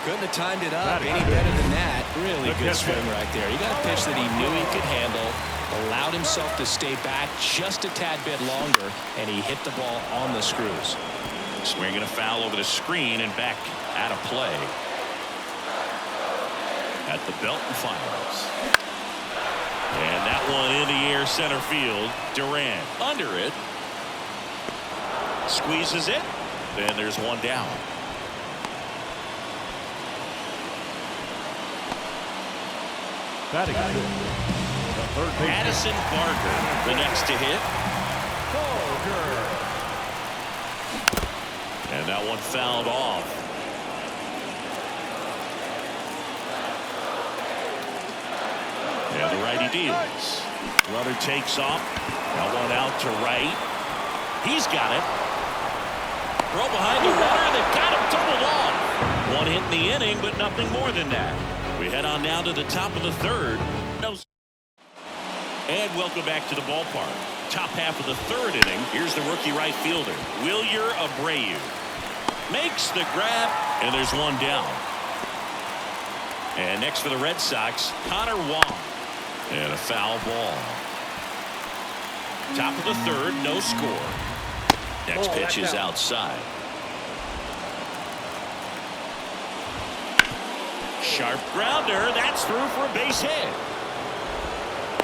Couldn't have timed it up any better than that. Really good swing right there. He got a pitch that he knew he could handle, allowed himself to stay back just a tad bit longer, and he hit the ball on the screws. Swinging a foul over the screen and back out of play. At the belt and fires. And that one in the air center field. Durant under it. Squeezes it. Then there's one down. Batting Addison Barker, the next to hit. And that one fouled off. And the righty deals. Runner takes off. That one out to right. He's got it. Throw behind the runner. They've got him doubled off. One hit in the inning, but nothing more than that. We head on now to the top of the third. And welcome back to the ballpark. Top half of the third inning. Here's the rookie right fielder, Wilyer Abreu. Makes the grab, and there's one down. And next for the Red Sox, Connor Wong. And a foul ball. Top of the third, no score. Next pitch is outside. Sharp grounder. That's through for a base hit.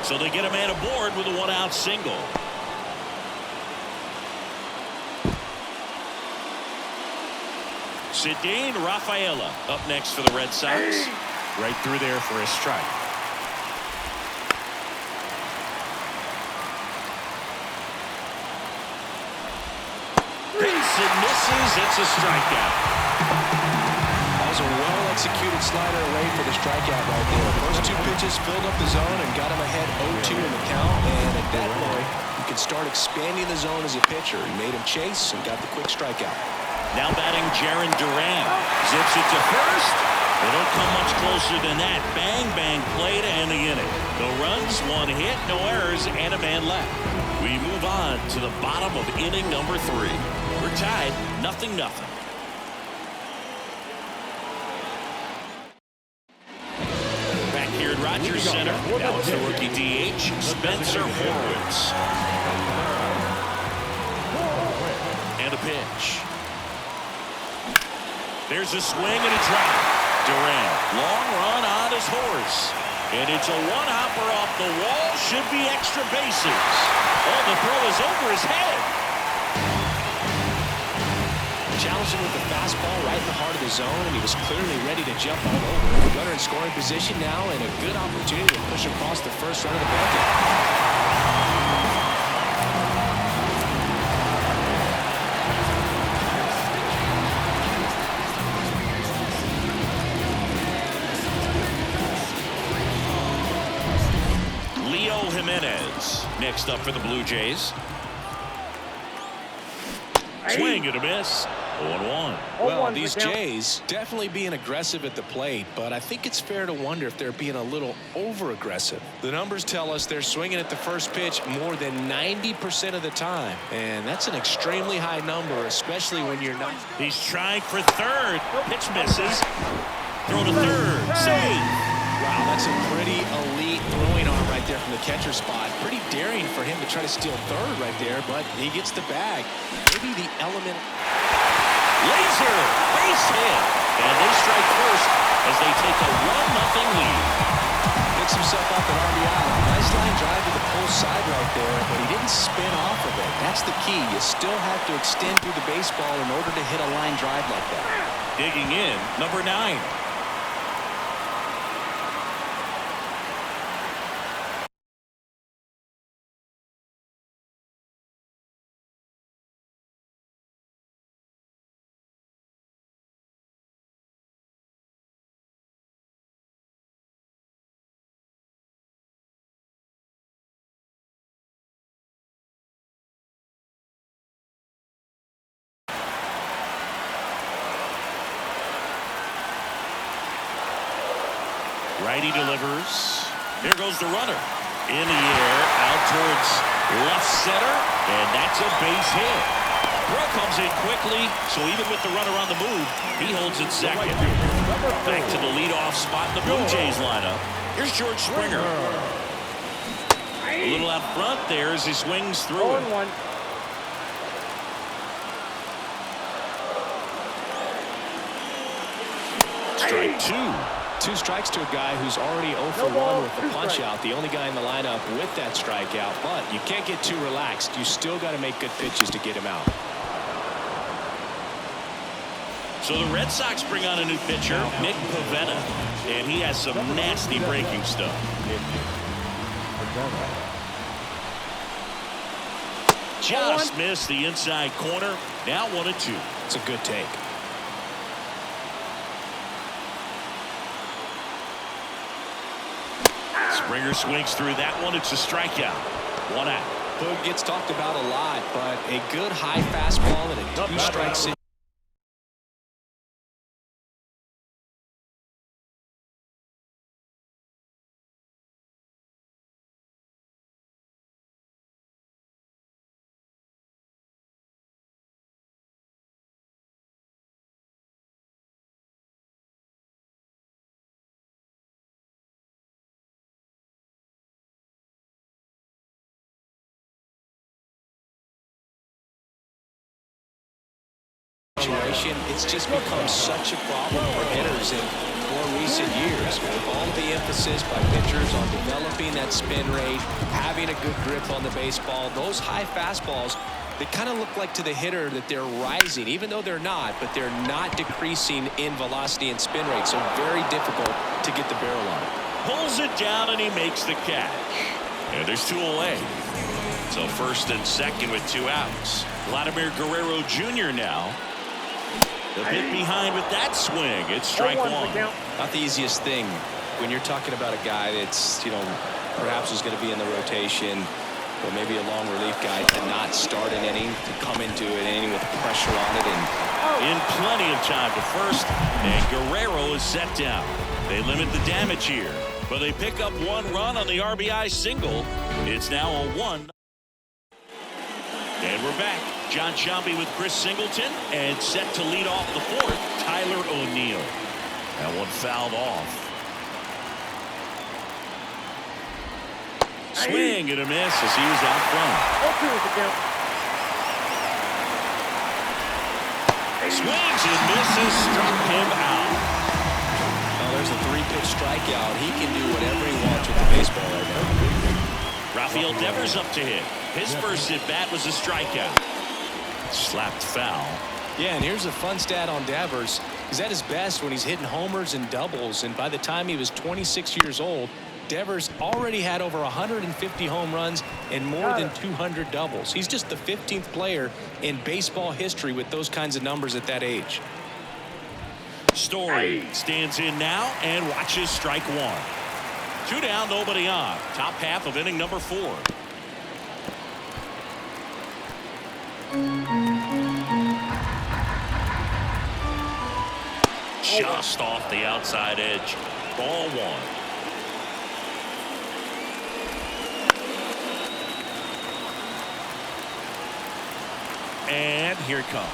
So they get a man aboard with a one-out single. Ceddanne Rafaela up next for the Red Sox. Right through there for a strike. Hits and misses. It's a strikeout. That was a well-executed slider away for the strikeout right there. First two pitches filled up the zone and got him ahead 0-2 in the count. And at that point, you can start expanding the zone as a pitcher. He made him chase and got the quick strikeout. Now batting Jarren Duran. Zips it to first. They don't come much closer than that. Bang, bang play to end the inning. No runs, one hit, no errors, and a man left. We move on to the bottom of inning number 3. We're tied, 0-0. Back here at Rogers Center. Now it's the rookie DH, Spencer Horwitz. And a pitch. There's a swing and a drop. Durant, long run on his horse. And it's a one-hopper off the wall. Should be extra bases. Oh, the throw is over his head. Challenged him with the fastball right in the heart of the zone, and he was clearly ready to jump all over. Runner in scoring position now, and a good opportunity to push across the first run of the ballgame. Next up for the Blue Jays. Swing and a miss. 0-1. Well, these Jays definitely being aggressive at the plate, but I think it's fair to wonder if they're being a little over-aggressive. The numbers tell us they're swinging at the first pitch more than 90% of the time, and that's an extremely high number, especially when you're not. He's trying for third. Pitch misses. Throw to third. Save. Wow, that's a pretty elite throwing arm right there from the catcher spot. Pretty daring for him to try to steal third right there, but he gets the bag. Maybe the element. Laser, base hit. And they strike first as they take a 1-0 lead. Picks himself up at RBI. Nice line drive to the pull side right there, but he didn't spin off of it. That's the key. You still have to extend through the baseball in order to hit a line drive like that. Digging in, number 9. Righty delivers. Here goes the runner. In the air, out towards left center, and that's a base hit. Throw comes in quickly, so even with the runner on the move, he holds it second. Back to the leadoff spot in the Blue Jays lineup. Here's George Springer. A little out front there as he swings through it. Strike two. 2 strikes to a guy who's already 0 for 1 with the punch out. The only guy in the lineup with that strikeout. But you can't get too relaxed. You still got to make good pitches to get him out. So the Red Sox bring on a new pitcher, Nick Pivetta, and he has some nasty breaking stuff. Just missed the inside corner. Now 1-2. It's a good take. Springer swings through that one. It's a strikeout. 1 out. Boog gets talked about a lot, but a good high fastball and a 2-strike situation. It's just become such a problem for hitters in more recent years, with all the emphasis by pitchers on developing that spin rate, having a good grip on the baseball. Those high fastballs, they kind of look like to the hitter that they're rising, even though they're not, but they're not decreasing in velocity and spin rate, so very difficult to get the barrel on it. Pulls it down and he makes the catch. And there's 2 away. So first and second with 2 outs. Vladimir Guerrero Jr. now. A bit behind with that swing. It's strike 1. Not the easiest thing when you're talking about a guy that's, perhaps is going to be in the rotation, or maybe a long relief guy, to not start an inning, to come into an inning with pressure on it. And in plenty of time to first, and Guerrero is set down. They limit the damage here, but they pick up 1 run on the RBI single. It's now a 1. And we're back. John Sciambi with Chris Singleton, and set to lead off the 4th, Tyler O'Neill. That one fouled off. Swing and a miss as he was out front. Swings and misses, struck him out. Well, there's a 3-pitch strikeout. He can do whatever he wants with the baseball right now. Rafael Devers up to hit. His first at bat was a strikeout. Slapped foul. Yeah, and here's a fun stat on Devers. He's at his best when he's hitting homers and doubles, and by the time he was 26 years old, Devers already had over 150 home runs and more than 200 doubles. He's just the 15th player in baseball history with those kinds of numbers at that age. Story stands in now and watches strike 1. 2 down, nobody on. Top half of inning number 4. Just off the outside edge. Ball 1. And here it comes.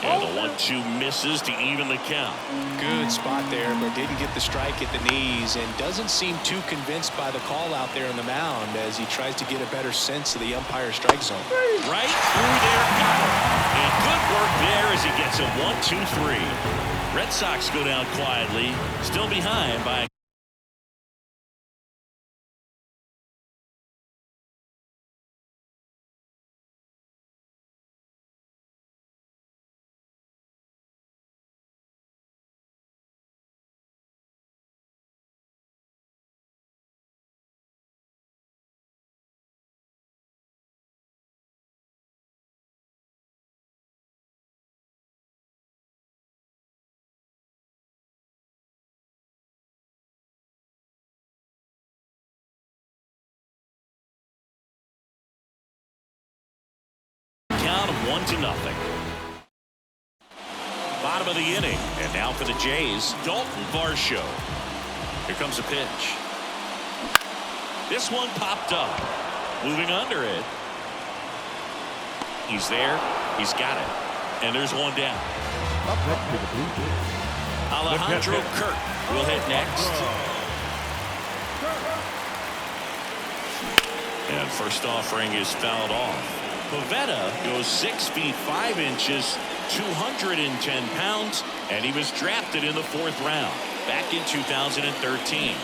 And the 1-2 misses to even the count. Good spot there, but didn't get the strike at the knees, and doesn't seem too convinced by the call out there on the mound as he tries to get a better sense of the umpire strike zone. Right through there, got him. And good work there as he gets a 1-2-3. Red Sox go down quietly, still behind by count of 1-0. Bottom of the inning, and now for the Jays, Dalton Varsho. Here comes a pitch. This one popped up. Moving under it. He's there. He's got it. And there's one down. Alejandro Kirk will hit next. And first offering is fouled off. Pivetta goes 6 feet 5 inches, 210 pounds, and he was drafted in the 4th round back in 2013.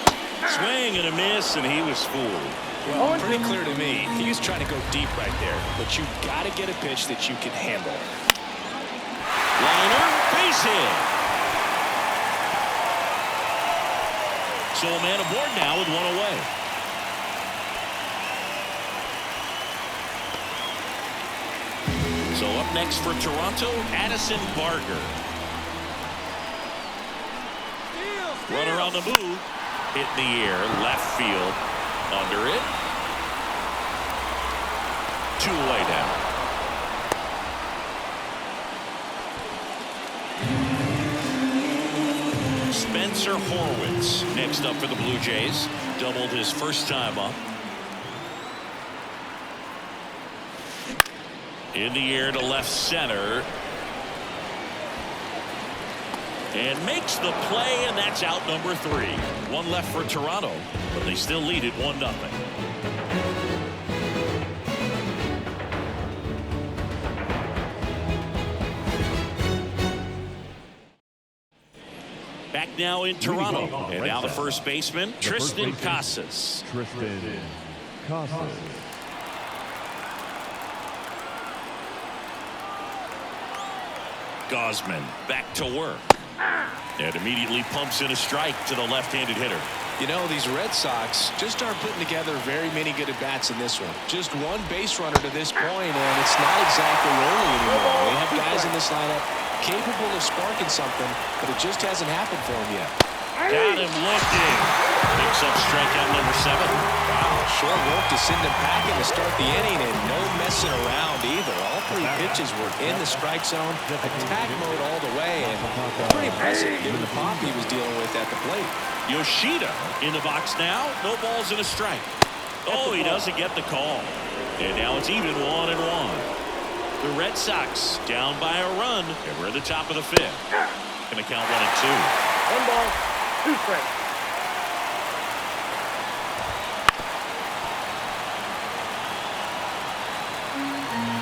Swing and a miss, and he was fooled. Well, pretty clear to me. He was trying to go deep right there, but you got to get a pitch that you can handle. Liner, base hit. So a man aboard now with one away. So up next for Toronto, Addison Barger. Runner on the move. Hit in the air, left field. Under it. 2 away now. Spencer Horwitz next up for the Blue Jays. Doubled his first time up. In the air to left center. And makes the play, and that's out number 3. 1 left for Toronto, but they still lead it 1-0. Back now in Toronto, and now the first baseman, Tristan Casas. Gosman back to work. And immediately pumps in a strike to the left-handed hitter. You know, these Red Sox just aren't putting together very many good at-bats in this one. Just 1 base runner to this point, and it's not exactly early anymore. They have guys in this lineup capable of sparking something, but it just hasn't happened for them yet. Got him looking. Picks up strikeout number 7. Wow, short work to send him packing to start the inning, and no messing around either. All 3 pitches were in the strike zone, attack mode all the way, and pretty impressive given the pop he was dealing with at the plate. Yoshida in the box now. No balls and a strike. Oh, he doesn't get the call. And now it's even 1-1. The Red Sox down by a run, and we're at the top of the 5th. Going to count 1-2. 1 ball, 2 strikes.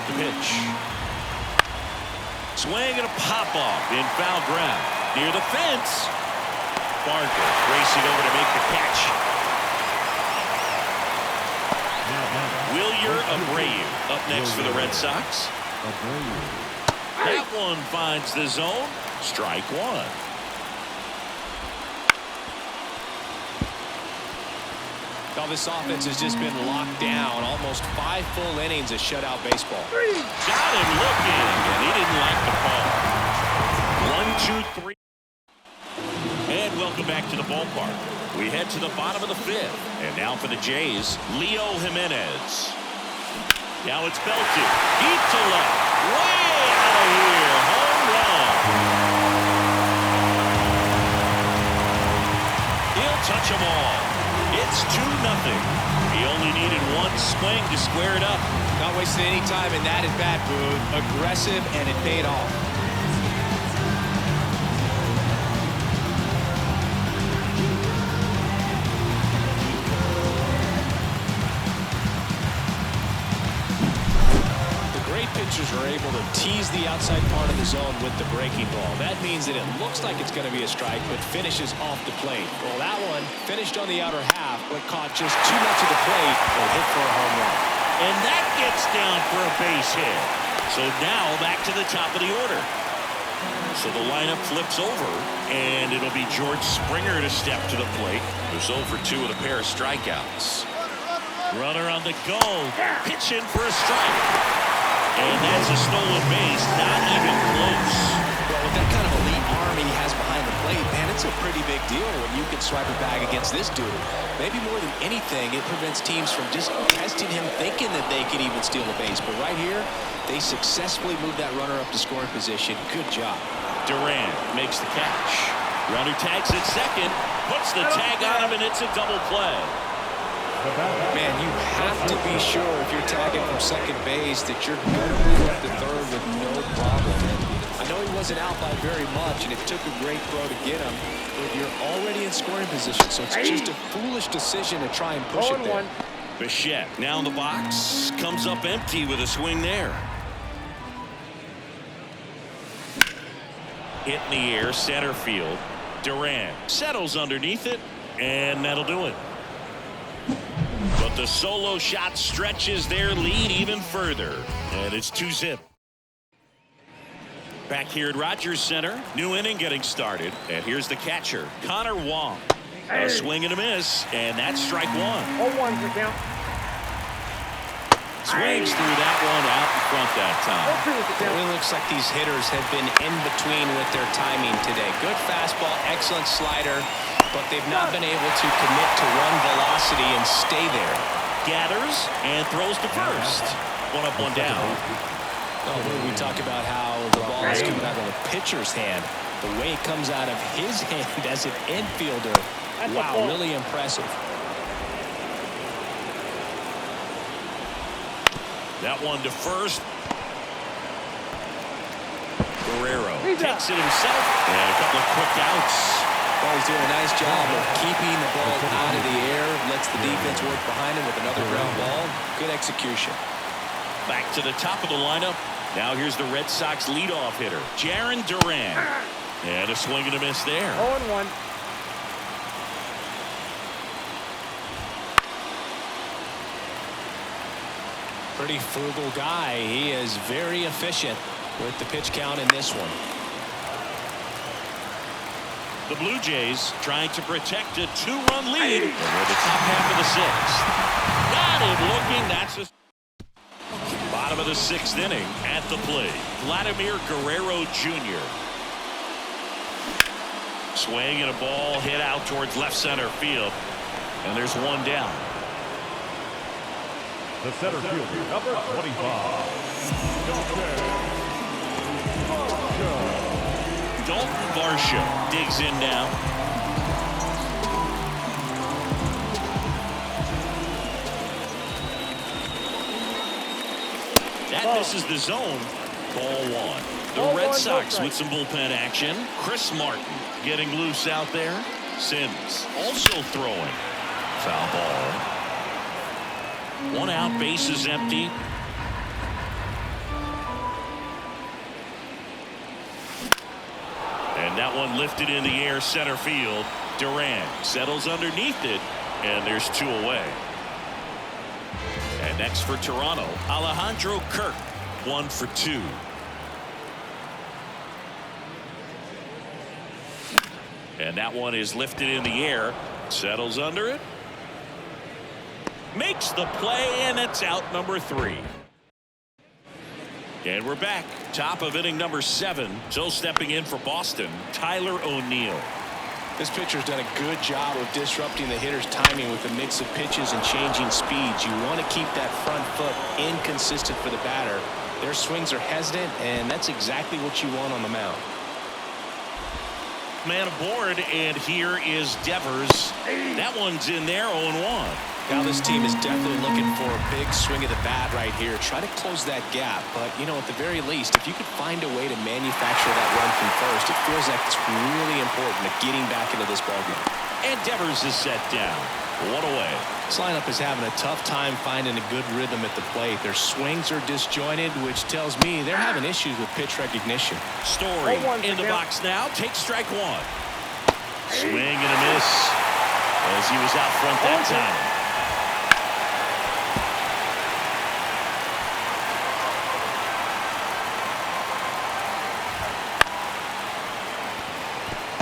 The pitch. Swing and a pop-off in foul ground. Near the fence. Barker racing over to make the catch. Wilyer Abreu up next for the Red Sox. That one finds the zone. Strike 1. Well, this offense has just been locked down. Almost 5 full innings of shutout baseball. Got him looking, and he didn't like the call. 1, 2, 3. And welcome back to the ballpark. We head to the bottom of the 5th. And now for the Jays, Leo Jimenez. Now it's belted. Deep to left. Way out of here. Home run. He'll touch them all. It's 2-0. He only needed 1 swing to square it up. Not wasting any time in that at-bat, Boone. Aggressive, and it paid off. Pitchers are able to tease the outside part of the zone with the breaking ball. That means that it looks like it's going to be a strike, but finishes off the plate. Well, that one finished on the outer half, but caught just too much of the plate and hit for a home run. And that gets down for a base hit. So now back to the top of the order. So the lineup flips over, and it'll be George Springer to step to the plate. Who's 0 for 2 with a pair of strikeouts. Runner on the go. Pitch in for a strike. And that's a stolen base, not even close. Well, with that kind of elite arm he has behind the plate, man, it's a pretty big deal when you can swipe a bag against this dude. Maybe more than anything, it prevents teams from just testing him thinking that they could even steal a base. But right here, they successfully moved that runner up to scoring position. Good job. Durant makes the catch. Runner tags at second, puts the tag on him, and it's a double play. Man, you have to be sure if you're tagging from second base that you're going to move up to third with no problem. And I know he wasn't out by very much, and it took a great throw to get him, but you're already in scoring position, so it's just a foolish decision to try and push it there. Bichette now in the box, comes up empty with a swing there. Hit in the air, center field. Duran settles underneath it, and that'll do it. But the solo shot stretches their lead even further, and it's 2-zip. Back here at Rogers Center, new inning getting started, and here's the catcher, Connor Wong. A swing and a miss, and that's strike one. 0-1 for count. Swings through that one out in front that time. It really looks like these hitters have been in between with their timing today. Good fastball, excellent slider, but they've not been able to commit to one velocity and stay there. Gathers and throws to first. One up, one down. Oh, we talk about how the ball is coming out of the pitcher's hand. The way it comes out of his hand as an infielder. Wow, really impressive. That one to first. Guerrero takes it himself. And a couple of quick outs. Well, he's doing a nice job of keeping the ball out of the air. Lets the defense work behind him with another ground ball. Good execution. Back to the top of the lineup. Now here's the Red Sox leadoff hitter, Jarren Duran. And a swing and a miss there. 0-1. Pretty frugal guy. He is very efficient with the pitch count in this one. The Blue Jays trying to protect a 2-run lead. And we're the top half of the sixth. Got him looking. That's a bottom of the sixth inning. At the plate, Vladimir Guerrero Jr. Swing and a ball hit out towards left center field. And there's one down. The center fielder, number 25. Dalton Varsho digs in now. That misses the zone. Ball one. The Red Sox with some bullpen action. Chris Martin getting loose out there. Sims also throwing. Foul ball. One out, base is empty. And that one lifted in the air, center field. Duran settles underneath it, and there's two away. And next for Toronto, Alejandro Kirk, 1 for 2. And that one is lifted in the air, settles under it. Makes the play, and it's out number 3. And we're back. Top of inning number 7. So stepping in for Boston, Tyler O'Neill. This pitcher's done a good job of disrupting the hitter's timing with a mix of pitches and changing speeds. You want to keep that front foot inconsistent for the batter. Their swings are hesitant, and that's exactly what you want on the mound. Man aboard, and here is Devers. That one's in there, 0-1. Now this team is definitely looking for a big swing of the bat right here. Try to close that gap. But, you know, at the very least, if you could find a way to manufacture that run from first, it feels like it's really important to getting back into this ballgame. And Devers is set down. 1 away. This lineup is having a tough time finding a good rhythm at the plate. Their swings are disjointed, which tells me they're having issues with pitch recognition. Story in the box now. Takes strike 1. Swing and a miss as he was out front that time.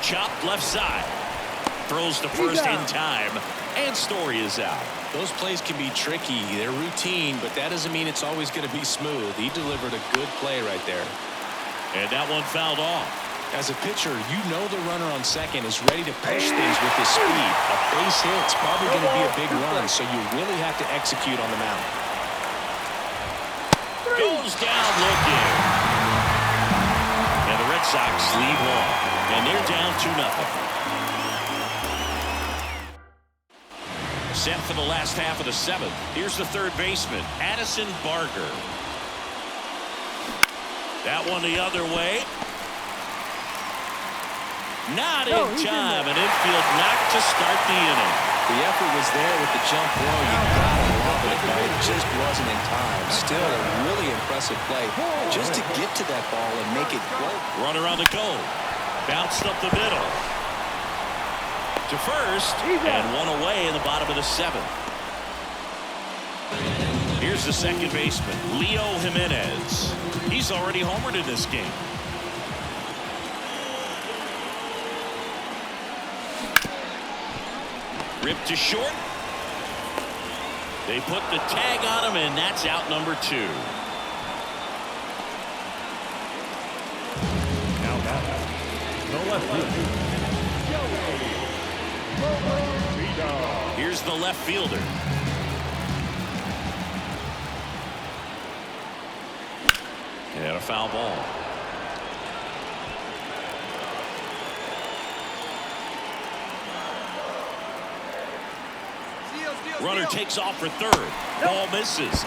Chopped left side. Throws to first in time. And Story is out. Those plays can be tricky. They're routine, but that doesn't mean it's always going to be smooth. He delivered a good play right there. And that one fouled off. As a pitcher, you know the runner on second is ready to push things with his speed. A base hit's probably going to be a big run, so you really have to execute on the mound. Goes down looking. And the Red Sox lead 1. And they're down 2-0. Set for the last half of the seventh. Here's the third baseman, Addison Barger. That one the other way. Not in time. An infield knock to start the inning. The effort was there with the jump throw. You gotta love it, but it just wasn't in time. Still a really impressive play just to get to that ball and make it go. Runner on the go. Bounced up the middle. To first, and one away in the bottom of the seventh. Here's the second baseman, Leo Jimenez. He's already homered in this game. Ripped to short. They put the tag on him, and that's out number 2. Now batter, the left fielder, Here's the left fielder. And a foul ball. Runner takes off for third. Ball misses.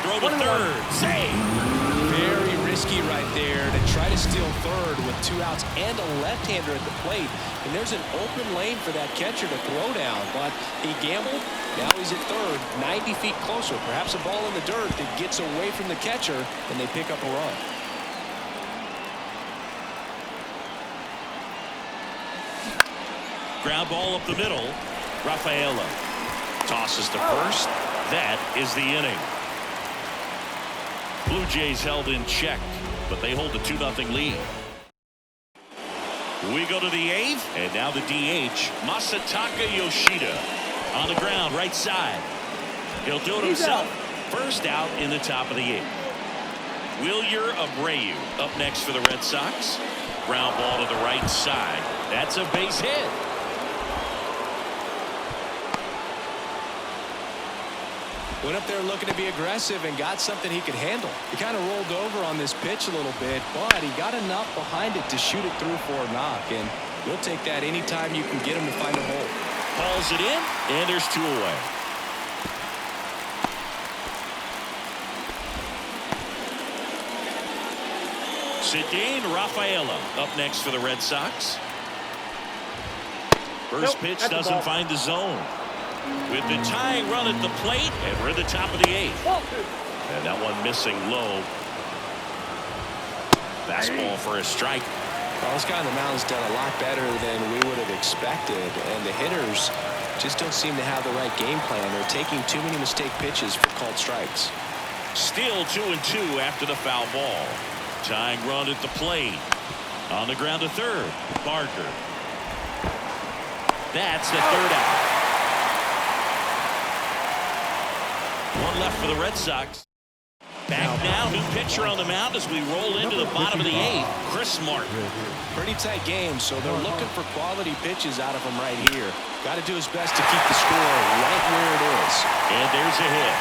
Throw to third. Save. Very risky right there to try to steal third with 2 outs and a left-hander at the plate. And there's an open lane for that catcher to throw down. But he gambled. Now he's at third, 90 feet closer. Perhaps a ball in the dirt that gets away from the catcher, and they pick up a run. Ground ball up the middle. Rafaela tosses to first. That is the inning. Blue Jays held in check, but they hold a 2-0 lead. We go to the 8th, and now the DH, Masataka Yoshida. On the ground, right side. He'll do it himself. First out in the top of the 8th. Wilyer Abreu up next for the Red Sox. Ground ball to the right side. That's a base hit. Went up there looking to be aggressive and got something he could handle. He kind of rolled over on this pitch a little bit, but he got enough behind it to shoot it through for a knock. And you'll take that anytime you can get him to find a hole. Hauls it in, and there's 2 away. Cedane Rafaela up next for the Red Sox. First pitch doesn't find the zone. With the tying run at the plate, and we're at the top of the 8th. And that one missing low. Fastball for a strike. Well, this guy on the mound's done a lot better than we would have expected, and the hitters just don't seem to have the right game plan. They're taking too many mistake pitches for called strikes. Still 2-2 after the foul ball. Tying run at the plate. On the ground to third. Barker. That's the third out. One left for the Red Sox. Back now, new pitcher on the mound as we roll into the bottom of the 8th. Chris Martin. Pretty tight game, so they're looking for quality pitches out of him right here. Got to do his best to keep the score right where it is. And there's a hit.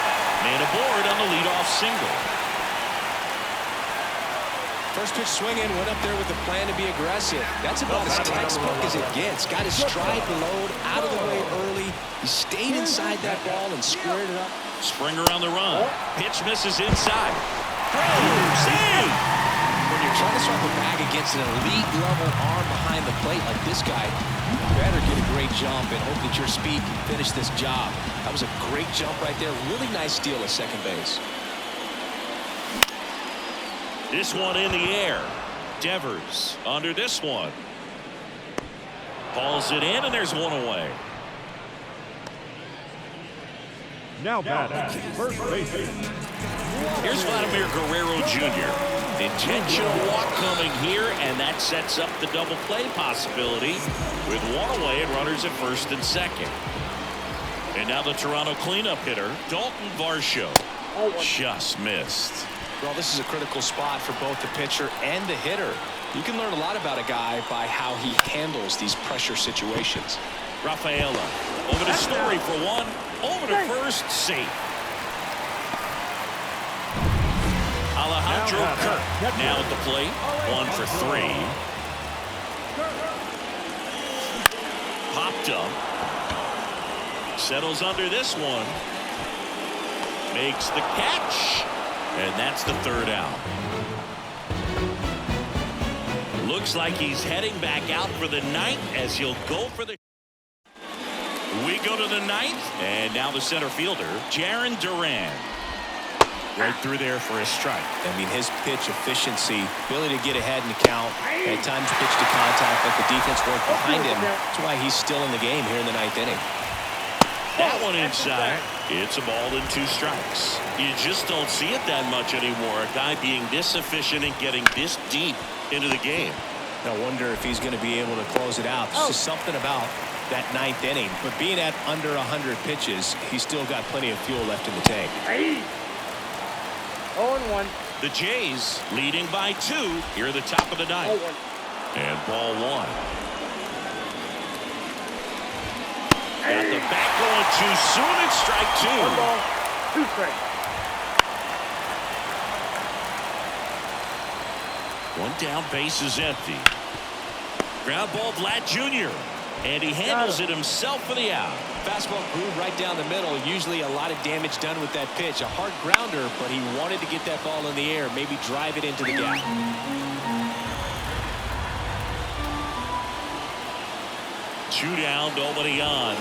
Man aboard on the leadoff single. First pitch swinging, went up there with a plan to be aggressive. That's about as textbook as it gets. Got his stride the load, out of the way early. He stayed inside that ball and squared it up. Springer on the run. Pitch misses inside. Save! When you're trying to swap the bag against an elite level arm behind the plate like this guy, you better get a great jump and hope that your speed can finish this job. That was a great jump right there. Really nice steal at second base. This one in the air. Devers under this one. Hauls it in, and there's one away. now batting, first baseman. Here's Vladimir Guerrero Jr. Intentional walk coming here, and that sets up the double play possibility with one away and runners at first and second. And now the Toronto cleanup hitter, Dalton Varsho. Just missed. Well, this is a critical spot for both the pitcher and the hitter. You can learn a lot about a guy by how he handles these pressure situations. Rafaela over to Story for one. Over to first, safe. Alejandro Kirk now at the plate. 1 for 3. Popped up. Settles under this one. Makes the catch. And that's the third out. Looks like he's heading back out for the ninth as he'll go for the. We go to the ninth. And now the center fielder, Jarren Duran. Right through there for a strike. I mean, his pitch efficiency, ability to get ahead in the count, at times pitch to contact, but the defense worked behind him. That's why he's still in the game here in the ninth inning. That one inside. It's a ball and 2 strikes. You just don't see it that much anymore. A guy being this efficient and getting this deep into the game. I wonder if he's going to be able to close it out. There's just something about that ninth inning. But being at under 100 pitches, he's still got plenty of fuel left in the tank. 0-1. The Jays leading by 2 here at the top of the ninth. 0-1. And ball 1. Got the back going too soon. It's strike 2. 1 ball, 2 strikes. 1 down, base is empty. Ground ball, Vlad Jr. And he handles it himself for the out. Fastball groove right down the middle. Usually a lot of damage done with that pitch. A hard grounder, but he wanted to get that ball in the air, maybe drive it into the gap. 2 down, nobody on.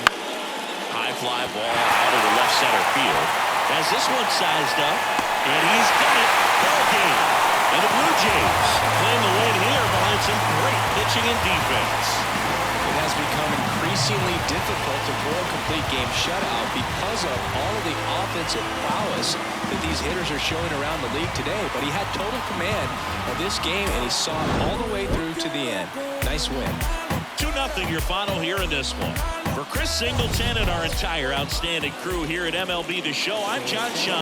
High fly ball out of the left center field. Has this one sized up, and he's got it. Ball game. And the Blue Jays playing the win here behind some great pitching and defense. It has become increasingly difficult to throw a complete game shutout because of all of the offensive prowess that these hitters are showing around the league today. But he had total command of this game, and he saw it all the way through to the end. Nice win. 2-0 your final here in this one. For Chris Singleton and our entire outstanding crew here at MLB The Show, I'm John Shine.